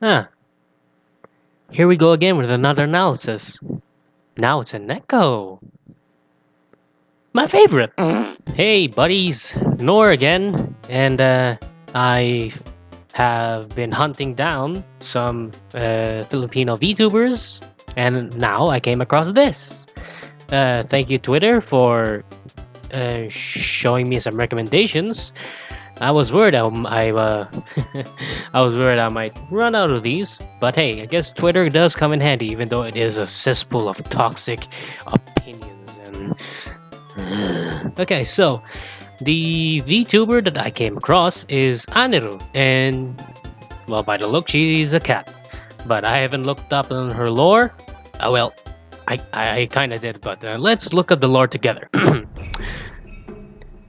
Ah, here we go again with another analysis. Now it's a Neko. My favorite. Hey, buddies. Nor again. And, I have been hunting down some Filipino VTubers. And now I came across this. Thank you, Twitter, for showing me some recommendations. I was worried I was worried I might run out of these, but hey, I guess Twitter does come in handy, even though it is a cesspool of toxic opinions and. Okay, so the VTuber that I came across is Anneru, and well, by the look, she's a cat, but I haven't looked up on her lore. Well, I kind of did, but let's look up the lore together.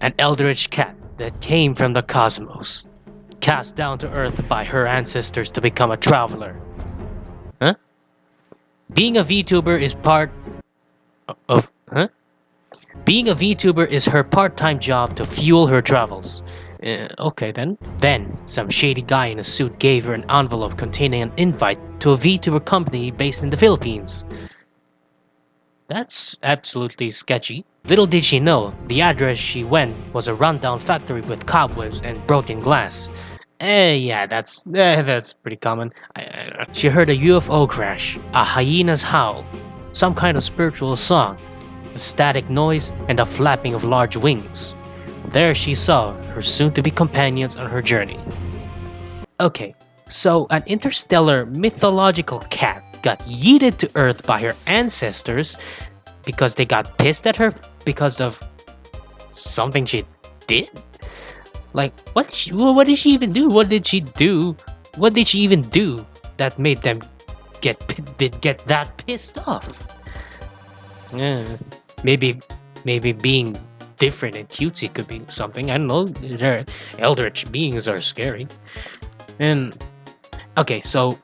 An eldritch cat that came from the cosmos, cast down to Earth by her ancestors to become a traveler. Huh? Being a VTuber is part of. Huh? Being a VTuber is her part-time job to fuel her travels. Okay then. Then, some shady guy in a suit gave her an envelope containing an invite to a VTuber company based in the Philippines. That's absolutely sketchy. Little did she know, the address she went was a rundown factory with cobwebs and broken glass. Yeah, that's pretty common. She heard a UFO crash, a hyena's howl, some kind of spiritual song, a static noise, and a flapping of large wings. There she saw her soon-to-be companions on her journey. Okay, so an interstellar mythological cat got yeeted to Earth by her ancestors because they got pissed at her because of something she did? Like, what did she even do? What did she do? What did she even do that made them get that pissed off? Maybe being different and cutesy could be something. I don't know. Their eldritch beings are scary. And okay, so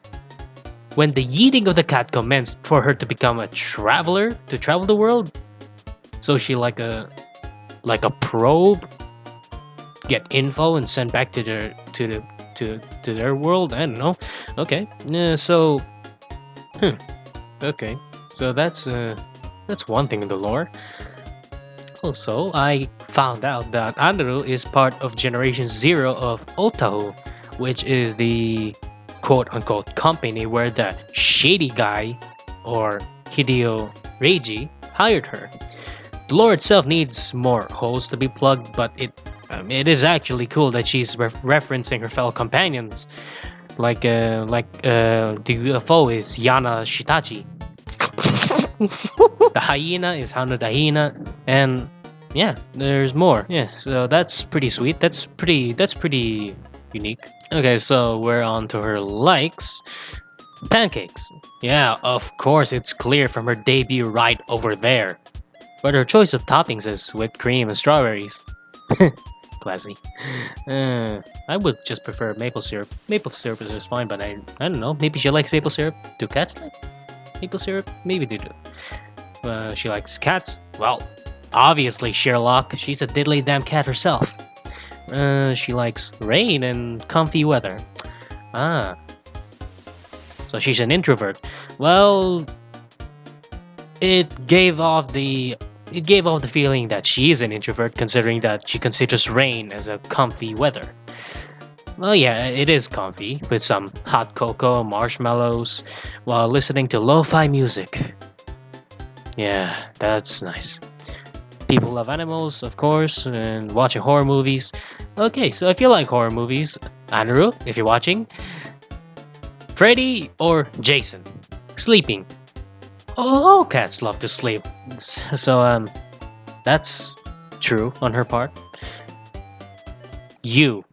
when the yeeting of the cat commenced for her to become a traveler to travel the world, so she like a probe, get info and send back to their world. I don't know. Okay, so okay, so that's one thing in the lore. Also, I found out that Anneru is part of Generation Zero of Otahu, which is the quote-unquote company where the shady guy, or Hideo Reiji, hired her. The lore itself needs more holes to be plugged, but it is actually cool that she's referencing her fellow companions, like the UFO is Yana Shitachi. The hyena is Hana the hyena, and yeah, there's more. Yeah, so that's pretty sweet. That's pretty unique. Okay, so we're on to her likes. Pancakes. Yeah, of course, it's clear from her debut right over there. But her choice of toppings is whipped cream and strawberries. Classy. I would just prefer maple syrup. Maple syrup is just fine, but I don't know. Maybe she likes maple syrup. Do cats like maple syrup? Maybe they do. She likes cats. Well, obviously Sherlock. She's a diddly damn cat herself. She likes rain and comfy weather. So she's an introvert. Well, it gave off the feeling that she is an introvert, considering that she considers rain as a comfy weather. Well, yeah, it is comfy, with some hot cocoa, marshmallows, while listening to lo-fi music. Yeah, that's nice. People love animals, of course, and watching horror movies. Okay, so if you like horror movies, Anneru, if you're watching, Freddy or Jason? Sleeping. All cats love to sleep. So, that's true on her part. You.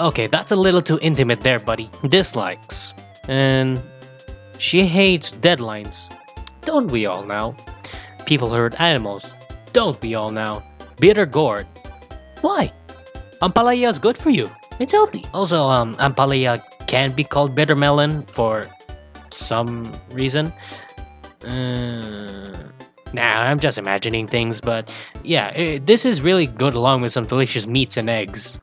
Okay, that's a little too intimate there, buddy. Dislikes. And she hates deadlines. Don't we all now? People hurt animals. Don't we all now? Bitter gourd. Why? Ampalaya is good for you. It's healthy. Also, Ampalaya can be called bitter melon for some reason. I'm just imagining things, but yeah, this is really good along with some delicious meats and eggs.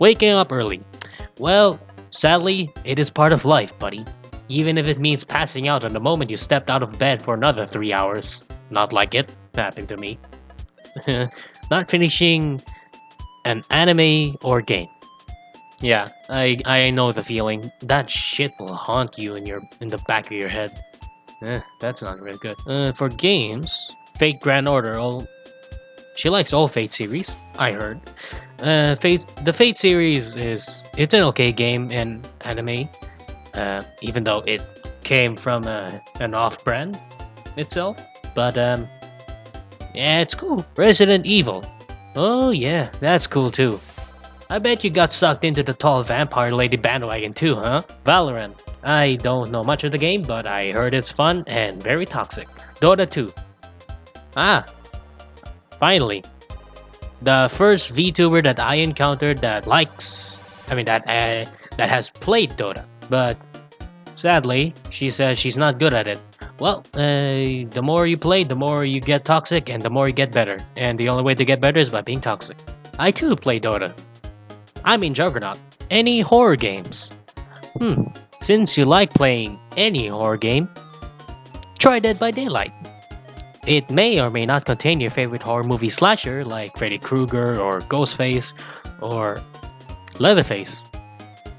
Waking up early. Well, sadly, it is part of life, buddy. Even if it means passing out on the moment you stepped out of bed for another 3 hours. Not like it happened to me. Not finishing an anime or game. Yeah, I know the feeling. That shit will haunt you in the back of your head. That's not really good. For games, Fate Grand Order. She likes all Fate series. I heard. The Fate series it's an okay game and anime. Even though it came from an off-brand itself, but yeah, it's cool. Resident Evil. Oh yeah, that's cool too. I bet you got sucked into the tall vampire lady bandwagon too, huh? Valorant. I don't know much of the game, but I heard it's fun and very toxic. Dota 2. Ah, finally. The first VTuber that I encountered that has played Dota. But sadly, she says she's not good at it. Well, the more you play, the more you get toxic, and the more you get better. And the only way to get better is by being toxic. I too play Dota. I mean Juggernaut. Any horror games? Since you like playing any horror game, try Dead by Daylight. It may or may not contain your favorite horror movie slasher like Freddy Krueger or Ghostface or Leatherface.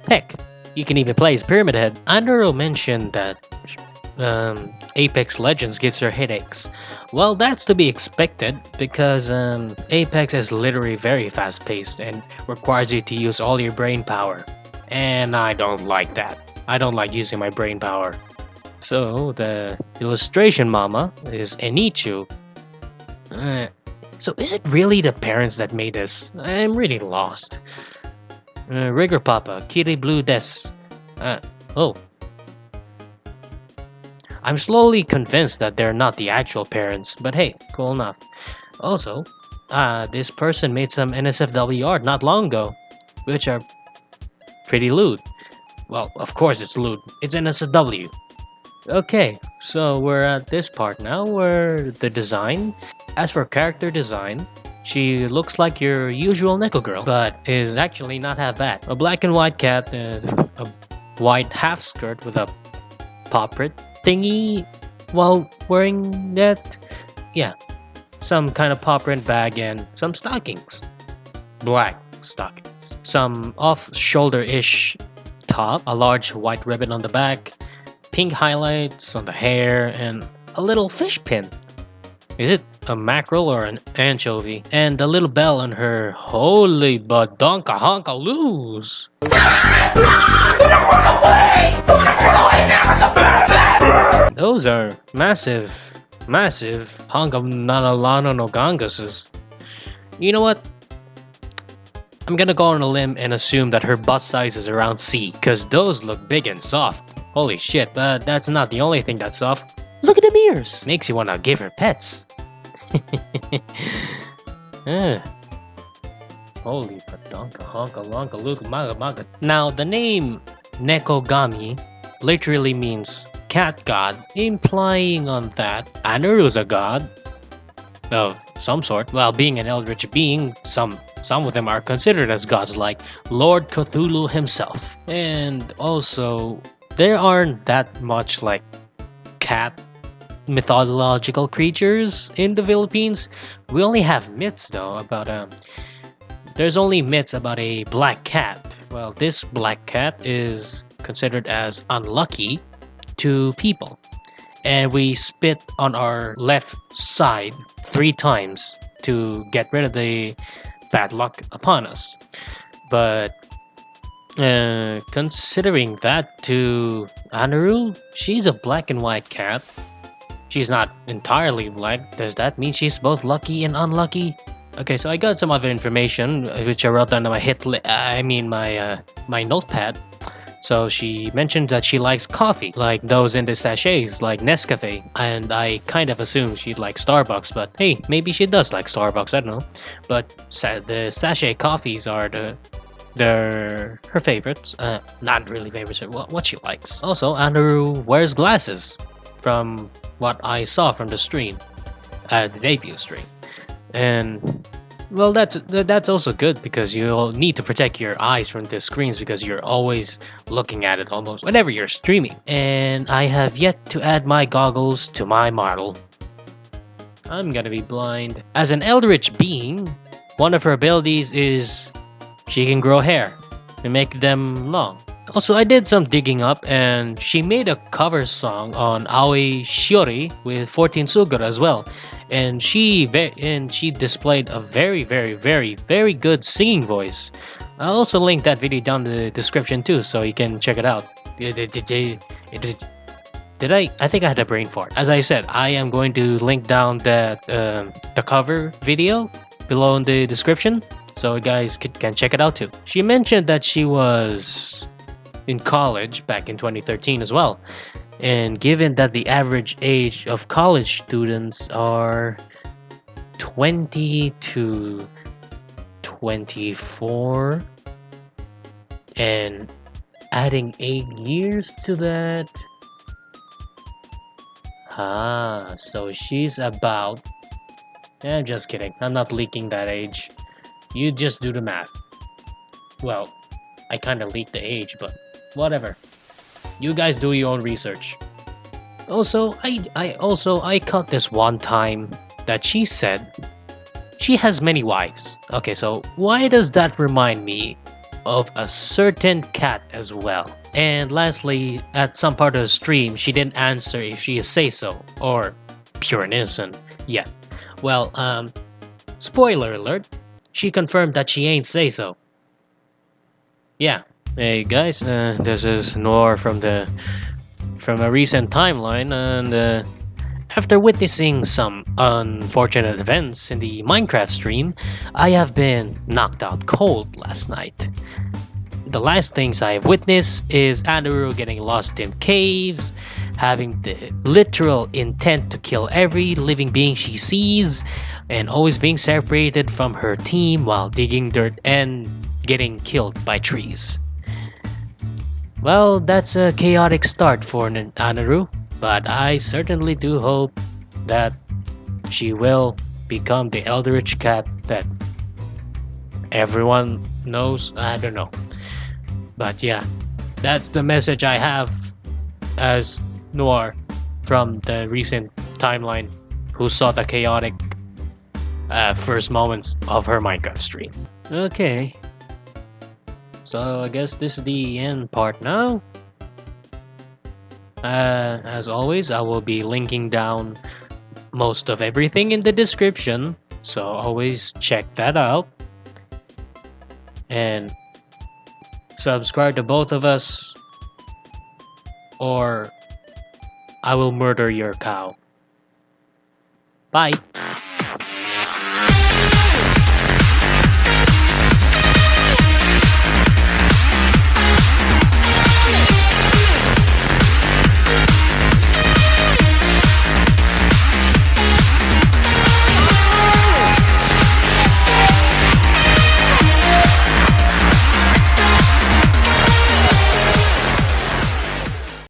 Heck, you can even play as Pyramid Head. Anneru mentioned that Apex Legends gives her headaches. Well, that's to be expected because Apex is literally very fast-paced and requires you to use all your brain power. And I don't like that. I don't like using my brain power. So, the illustration mama is Enichu. So is it really the parents that made this? I'm really lost. Rigger Papa, Kiri Blue Des. Oh. I'm slowly convinced that they're not the actual parents, but hey, cool enough. Also, this person made some NSFW art not long ago, which are pretty lewd. Well, of course it's lewd. It's NSFW. Okay, so we're at this part now where the design. As for character design, she looks like your usual Neko girl, but is actually not half bad. A black and white cat, a white half skirt with a paw print thingy while wearing that. Yeah, some kind of paw print bag and some stockings. Black stockings. Some off-shoulder-ish top, a large white ribbon on the back, pink highlights on the hair, and a little fish pin. Is it a mackerel or an anchovy? And a little bell on her holy badonka honka loose. Those are massive honka nanalano no gangases. You know what? I'm gonna go on a limb and assume that her butt size is around C, cause those look big and soft. Holy shit, but that's not the only thing that's soft. Look at the ears! Makes you wanna give her pets. Holy padonka honka lonka luka maga maga. Now, the name Nekogami literally means cat god, implying on that Anneru's a god of some sort. Well, being an eldritch being, some of them are considered as gods like Lord Cthulhu himself. And also, there aren't that much like cat mythological creatures in the Philippines. We only have myths though about there's only myths about a black cat. Well, this black cat is considered as unlucky to people, and we spit on our left side 3 times to get rid of the bad luck upon us. But considering that to Anneru, she's a black and white cat. She's not entirely black. Does that mean she's both lucky and unlucky? Okay, so I got some other information which I wrote down on my my notepad. So she mentioned that she likes coffee, like those in the sachets, like Nescafe, and I kind of assumed she'd like Starbucks, but hey, maybe she does like Starbucks, I don't know. But the sachet coffees are her favorites. Not really favorites, what she likes. Also, Anneru wears glasses, from what I saw from the stream, the debut stream. And Well, that's also good because you'll need to protect your eyes from the screens because you're always looking at it almost whenever you're streaming. And I have yet to add my goggles to my model. I'm gonna be blind. As an eldritch being, one of her abilities is she can grow hair and make them long. Also, I did some digging up and she made a cover song on Aoi Shiori with 14 Sugura as well. And she displayed a very good singing voice. I'll also link that video down in the description too so you can check it out. Did I? I think I had a brain fart. As I said, I am going to link down that the cover video below in the description, so you guys can check it out too. She mentioned that she was in college back in 2013 as well, and given that the average age of college students are 20 to 24, and adding 8 years to that. So she's about... I'm just kidding. I'm not leaking that age. You just do the math. Well, I kinda leaked the age, but whatever. You guys do your own research. Also, I caught this one time that she said she has many wives. Okay, so why does that remind me of a certain cat as well? And lastly, at some part of the stream, she didn't answer if she is say-so or pure and innocent yet. Well, spoiler alert, she confirmed that she ain't say-so. Yeah. Hey guys, this is Noir from a recent timeline, and after witnessing some unfortunate events in the Minecraft stream, I have been knocked out cold last night. The last things I have witnessed is Anneru getting lost in caves, having the literal intent to kill every living being she sees, and always being separated from her team while digging dirt and getting killed by trees. Well, that's a chaotic start for Anneru, but I certainly do hope that she will become the Eldritch Cat that everyone knows. I don't know. But yeah, that's the message I have as Noir from the recent timeline who saw the chaotic first moments of her Minecraft stream. Okay, so I guess this is the end part now. As always, I will be linking down most of everything in the description, so always check that out. And subscribe to both of us, or I will murder your cow. Bye!